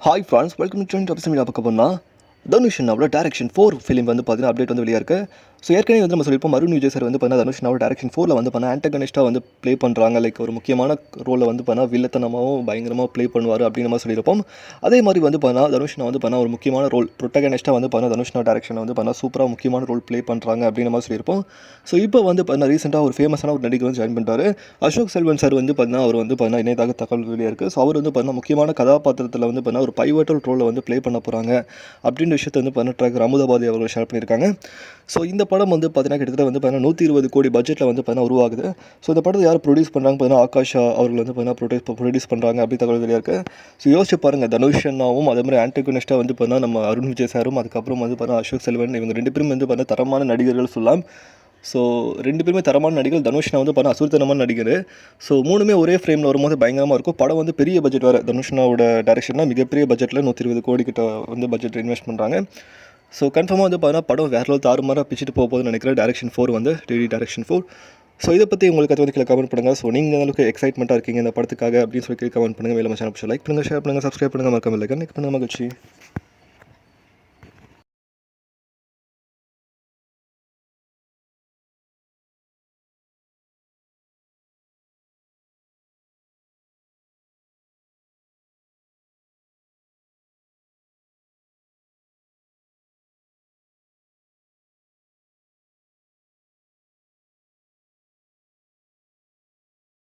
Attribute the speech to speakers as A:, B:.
A: Hi friends, welcome to trend of media. பார்க்க போனால் தனுஷனாவோட direction 4 film வந்து பார்த்தீங்கன்னா அப்டேட் வந்து வெளியாக இருக்குது. ஸோ ஏற்கனவே வந்து நம்ம சொல்லியிருப்போம், அருண் விஜய் சார் வந்து பார்த்தீங்கன்னா தனுஷனாவோட டேரக்ஷன் 4 வந்து பார்த்தீங்கன்னா ஆன்டகனிஸ்ட்டாக வந்து ப்ளே பண்ணுறாங்க. லைக் ஒரு முக்கியமான ரோலை வந்து பார்த்தீங்கன்னா வில்லத்தனமாகவும் பயங்கரமாக ப்ளே பண்ணுவார் அப்படின்னு நம்ம சொல்லியிருப்போம். அதே மாதிரி வந்து பார்த்தீங்கன்னா தனுஷனா வந்து பார்த்தீங்கன்னா ஒரு முக்கியமான ரோல் ப்ரொட்டகனிஸ்ட்டாக வந்து பார்த்தீங்கன்னா தனுஷனா டேரக்ஷனை வந்து பார்த்தீங்கன்னா சூப்பராக முக்கியமான ரோல் ப்ளே பண்ணுறாங்க அப்படின்னு நம்ம சொல்லியிருப்போம். ஸோ இப்போ வந்து பார்த்தீங்கன்னா ரீசெண்டாக ஒரு ஃபேமஸான ஒரு நடிகர் வந்து ஜாயின் பண்ணிட்டாரு. அசோக் செல்வன் சார் வந்து பார்த்தீங்கன்னா அவர் வந்து பார்த்தீங்கன்னா இணையதாக தகவல் வெளியாக இருக்குது. ஸோ அவர் வந்து பார்த்தீங்கன்னா முக்கியமான கதாபாத்திரத்தில் வந்து பார்த்தீங்கன்னா ஒரு பைவட்டல் ரோலை வந்து ப்ளே பண்ண போகிறாங்க அப்படின்ற விஷயத்தை வந்து பார்த்தீங்கன்னா ட்ராக்கர் அமுதாபாதி அவர்கள் ஷேர் பண்ணியிருக்காங்க. ஸோ இந்த படம் வந்து பார்த்தீங்கன்னா கிட்டத்தட்ட வந்து பார்த்தீங்கன்னா 120 கோடி பட்ஜெட்டில் வந்து பார்த்தீங்கன்னா உருவாகுது. ஸோ இந்த படத்தை யார் ப்ரொடியூஸ் பண்ணுறாங்க பார்த்தீங்கன்னா ஆகாஷா அவர்கள் வந்து பார்த்தீங்கன்னா ப்ரொடியூஸ் பண்ணுறாங்க அப்படி தகவல் வெளியாக இருக்குது. ஸோ யோசிச்சு பாருங்கள், தனுஷனாவும் அதே மாதிரி ஆன்டகனிஸ்ட்டாக வந்து பார்த்தீங்கன்னா நம்ம அருண் விஜய் சாரும் அதுக்கப்புறம் வந்து பார்த்தீங்கன்னா அசோக் செல்வன் இவங்க 2 பேரும் வந்து பார்த்தீங்கன்னா தரமான நடிகர்கள் சொல்லலாம். ஸோ 2 பேருமே தரமான நடிகர். தனுஷ்னா வந்து பார்த்தா அசுரத்தனமான நடிகர். ஸோ 3மே ஒரே ஃப்ரேமில் வரும்போது பயங்கரமாக இருக்கும். படம் வந்து பெரிய பட்ஜெட் வேறு. தனுஷ்னாவோட டேரக்ஷன்னா மிகப்பெரிய பட்ஜெட்டில் 120 கோடி கிட்ட வந்து பட்ஜெட் இன்வெஸ்ட் பண்ணுறாங்க. ஸோ கன்ஃபார்மாக வந்து பார்த்தீங்கன்னா படம் வேறு லெவல் தாறுமாறாக பிச்சுட்டு போகுதுன்னு நினைக்கிறேன். டேரக்ஷன் 4 வந்து டேரக்ஷன் 4. ஸோ இதை பற்றி உங்களுக்கு வந்து கீழே கமெண்ட் பண்ணுங்கள். ஸோ நீங்கள் அளவுக்கு எக்ஸைட்மெண்ட்டாக இருக்கீங்க இந்த படத்துக்காக அப்படின்னு சொல்லி கமெண்ட் பண்ணுங்கள். மேலே சேனல் லைக் பண்ணுங்கள், ஷேர் பண்ணுங்கள், சப்ஸ்கிரைப் பண்ணுங்கள், மறக்காம இல்லை கனெக்ட் பண்ணுங்கள். மகிழ்ச்சி.